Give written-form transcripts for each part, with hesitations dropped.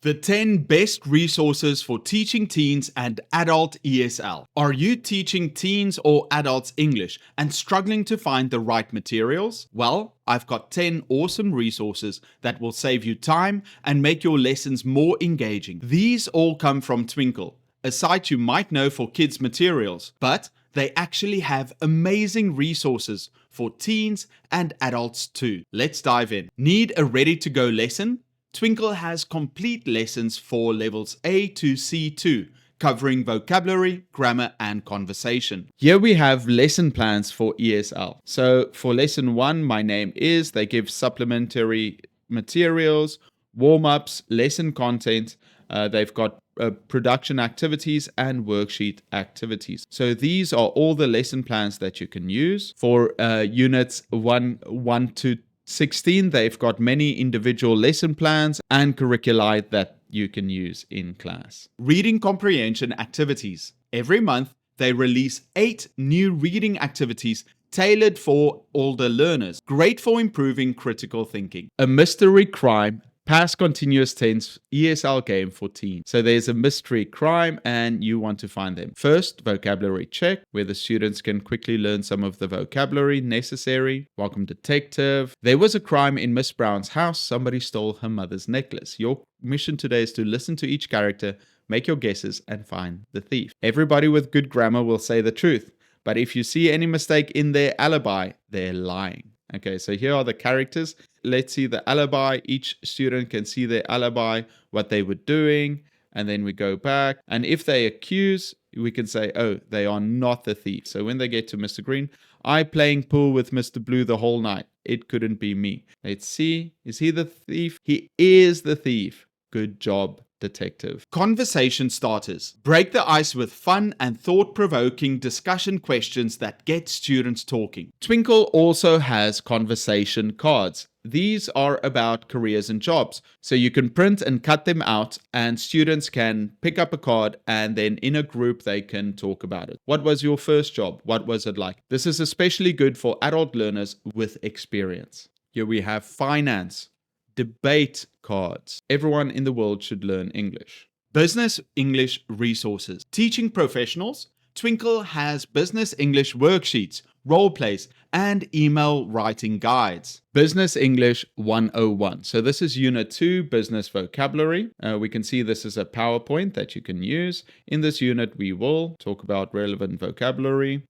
The 10 best resources for teaching teens and adult ESL. Are you teaching teens or adults English and struggling to find the right materials? Well, I've got 10 awesome resources that will save you time and make your lessons more engaging. These all come from Twinkl, a site you might know for kids' materials, but they actually have amazing resources for teens and adults too. Let's dive in. Need a ready-to-go lesson? Twinkl has complete lessons for levels A to C2, covering vocabulary, grammar, and conversation. Here we have lesson plans for ESL. So for lesson 1, my name is, they give supplementary materials, warm-ups, lesson content. They've got production activities and worksheet activities. So these are all the lesson plans that you can use. For units 1 to 16, they've got many individual lesson plans and curricula that you can use in class. Reading comprehension activities. Every month, they release 8 new reading activities tailored for older learners. Great for improving critical thinking. A mystery crime past continuous tense ESL game for teens. So there's a mystery crime and you want to find them. First, vocabulary check, where the students can quickly learn some of the vocabulary necessary. Welcome detective. There was a crime in Miss Brown's house. Somebody stole her mother's necklace. Your mission today is to listen to each character, make your guesses, and find the thief. Everybody with good grammar will say the truth. But if you see any mistake in their alibi, they're lying. Okay, so here are the characters. Let's see the alibi. Each student can see their alibi, what they were doing, and then we go back. And if they accuse, we can say, oh, they are not the thief. So when they get to Mr. Green, I playing pool with Mr. Blue the whole night. It couldn't be me. Let's see. Is he the thief? He is the thief. Good job, detective. Conversation starters. Break the ice with fun and thought-provoking discussion questions that get students talking. Twinkl also has conversation cards. These are about careers and jobs. So you can print and cut them out and students can pick up a card and then in a group they can talk about it. What was your first job? What was it like? This is especially good for adult learners with experience. Here we have finance. Debate cards. Everyone in the world should learn English. Business English resources. Teaching professionals. Twinkl has business English worksheets, role plays, and email writing guides. Business English 101. So this is Unit 2, Business Vocabulary. We can see this is a PowerPoint that you can use. In this unit, we will talk about relevant vocabulary.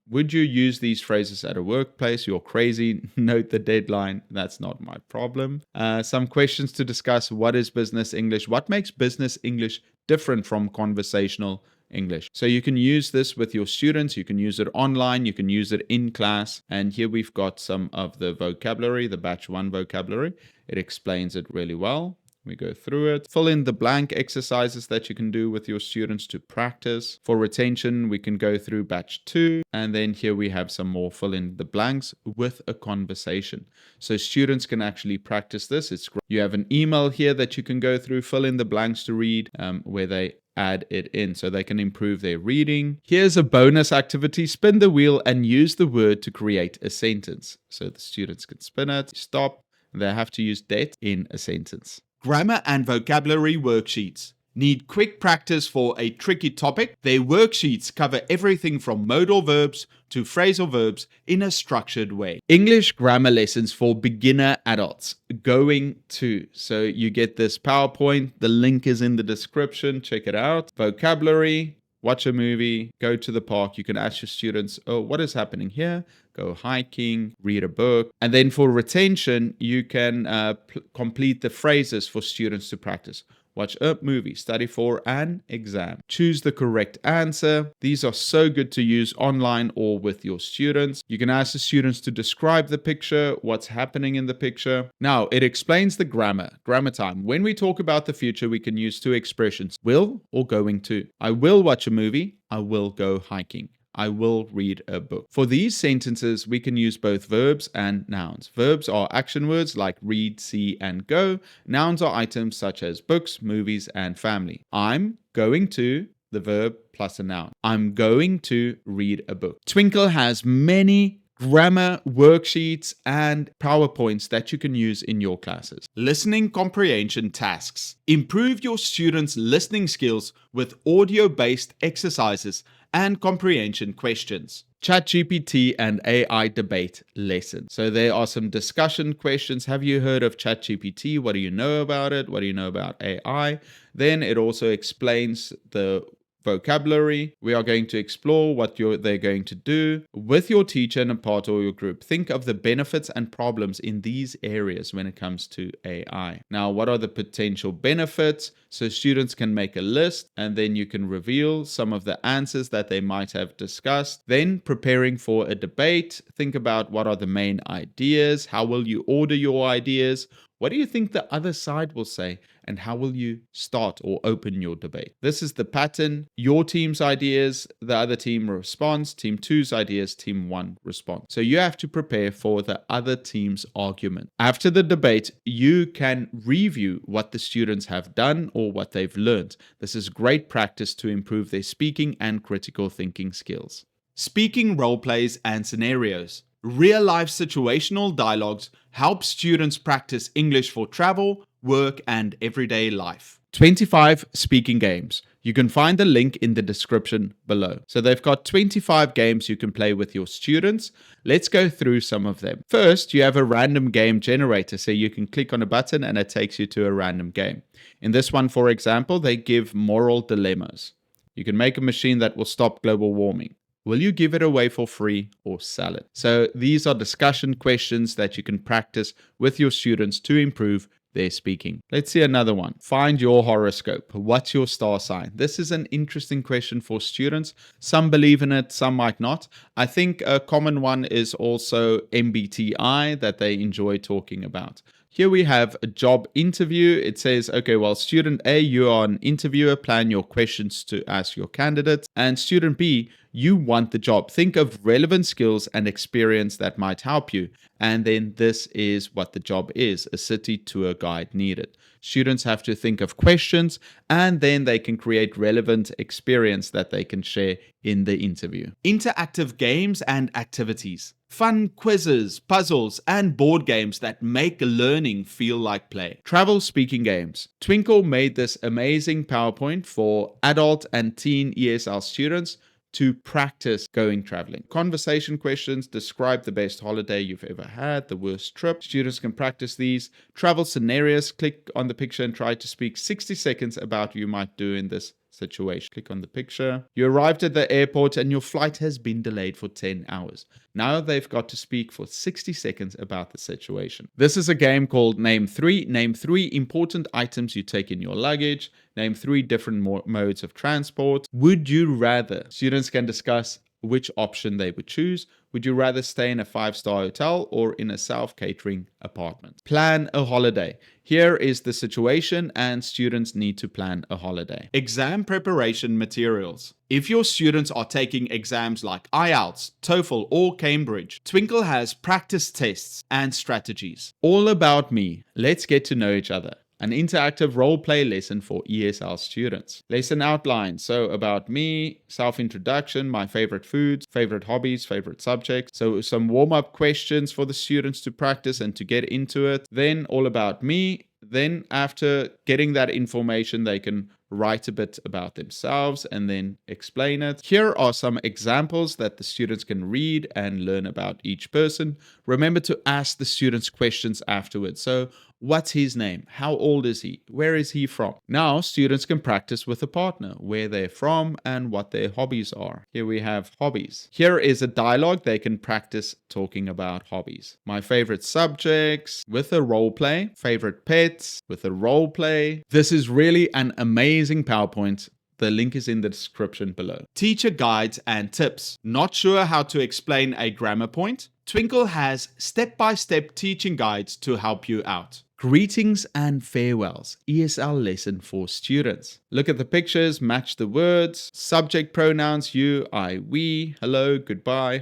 Would you use these phrases at a workplace? You're crazy. Note the deadline. That's not my problem. Some questions to discuss. What is business English? What makes business English different from conversational English? So you can use this with your students, you can use it online, you can use it in class. And here we've got some of the vocabulary, the batch 1 vocabulary. It explains it really well. We go through it. Fill in the blank exercises that you can do with your students to practice. For retention, we can go through batch 2. And then here we have some more fill in the blanks with a conversation. So students can actually practice this. It's great. You have an email here that you can go through, fill in the blanks to read, where they add it in so they can improve their reading. Here's a bonus activity. Spin the wheel and use the word to create a sentence. So the students can spin it, stop, and they have to use that in a sentence. Grammar and vocabulary worksheets. Need quick practice for a tricky topic? Their worksheets cover everything from modal verbs to phrasal verbs in a structured way. English grammar lessons for beginner adults. Going to. So you get this PowerPoint. The link is in the description. Check it out. Vocabulary. Watch a movie. Go to the park. You can ask your students, oh, what is happening here? Go hiking, read a book. And then for retention, you can complete the phrases for students to practice. Watch a movie, study for an exam. Choose the correct answer. These are so good to use online or with your students. You can ask the students to describe the picture, what's happening in the picture. Now, it explains the grammar time. When we talk about the future, we can use 2 expressions, will or going to. I will watch a movie. I will go hiking. I will read a book. For these sentences, we can use both verbs and nouns. Verbs are action words like read, see, and go. Nouns are items such as books, movies, and family. I'm going to, the verb plus a noun. I'm going to read a book. Twinkl has many grammar worksheets, and PowerPoints that you can use in your classes. Listening comprehension tasks. Improve your students' listening skills with audio-based exercises and comprehension questions. ChatGPT and AI debate lesson. So there are some discussion questions. Have you heard of ChatGPT? What do you know about it? What do you know about AI? Then it also explains the vocabulary. We are going to explore what they're going to do with your teacher and a part of your group. Think of the benefits and problems in these areas when it comes to AI. Now, what are the potential benefits? So students can make a list and then you can reveal some of the answers that they might have discussed. Then preparing for a debate, think about what are the main ideas, how will you order your ideas, what do you think the other side will say? And how will you start or open your debate? This is the pattern. Your team's ideas, the other team responds. Team two's ideas, team one responds. So you have to prepare for the other team's argument. After the debate, you can review what the students have done or what they've learned. This is great practice to improve their speaking and critical thinking skills. Speaking role plays and scenarios. Real-life situational dialogues help students practice English for travel, work, and everyday life. 25 speaking games. You can find the link in the description below. So they've got 25 games you can play with your students. Let's go through some of them. First, you have a random game generator. So you can click on a button and it takes you to a random game. In this one, for example, they give moral dilemmas. You can make a machine that will stop global warming. Will you give it away for free or sell it? So these are discussion questions that you can practice with your students to improve their speaking. Let's see another one. Find your horoscope. What's your star sign? This is an interesting question for students. Some believe in it, some might not. I think a common one is also MBTI that they enjoy talking about. Here we have a job interview. It says, okay, well, student A, you are an interviewer. Plan your questions to ask your candidates. And student B, you want the job. Think of relevant skills and experience that might help you. And then this is what the job is, a city tour guide needed. Students have to think of questions and then they can create relevant experience that they can share in the interview. Interactive games and activities. Fun quizzes, puzzles, and board games that make learning feel like play. Travel speaking games. Twinkl made this amazing PowerPoint for adult and teen ESL students to practice going traveling. Conversation questions, describe the best holiday you've ever had, the worst trip. Students can practice these. Travel scenarios, click on the picture and try to speak 60 seconds about what you might do in this situation. Click on the picture. You arrived at the airport and your flight has been delayed for 10 hours. Now they've got to speak for 60 seconds about the situation. This is a game called Name 3. Name 3 important items you take in your luggage. Name 3 different modes of transport. Would you rather? Students can discuss which option they would choose. Would you rather stay in a 5-star hotel or in a self-catering apartment? Plan a holiday. Here is the situation and students need to plan a holiday. Exam preparation materials. If your students are taking exams like IELTS, TOEFL, or Cambridge, Twinkl has practice tests and strategies. All about me. Let's get to know each other. An interactive role-play lesson for ESL students. Lesson outline. So about me, self-introduction, my favorite foods, favorite hobbies, favorite subjects. So some warm-up questions for the students to practice and to get into it. Then all about me. Then after getting that information, they can write a bit about themselves and then explain it. Here are some examples that the students can read and learn about each person. Remember to ask the students questions afterwards. So what's his name? How old is he? Where is he from? Now students can practice with a partner, where they're from and what their hobbies are. Here we have hobbies. Here is a dialogue they can practice talking about hobbies. My favorite subjects with a role play. Favorite pets with a role play. This is really an amazing PowerPoint. The link is in the description below. Teacher guides and tips. Not sure how to explain a grammar point? Twinkl has step-by-step teaching guides to help you out. Greetings and farewells, ESL lesson for students. Look at the pictures, match the words, subject pronouns, you, I, we, hello, goodbye.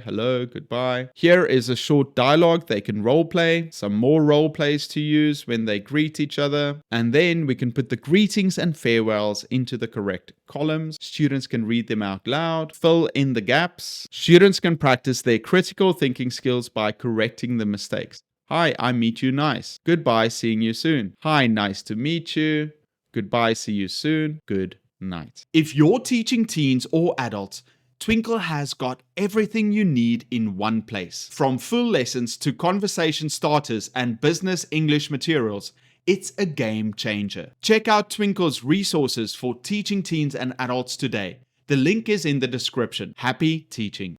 Here is a short dialogue they can role play, some more role plays to use when they greet each other, and then we can put the greetings and farewells into the correct columns. Students can read them out loud, fill in the gaps. Students can practice their critical thinking skills by correcting the mistakes. Hi, I meet you nice. Goodbye, seeing you soon. Hi, nice to meet you. Goodbye, see you soon. Good night. If you're teaching teens or adults, Twinkl has got everything you need in one place. From full lessons to conversation starters and business English materials, it's a game changer. Check out Twinkl's resources for teaching teens and adults today. The link is in the description. Happy teaching.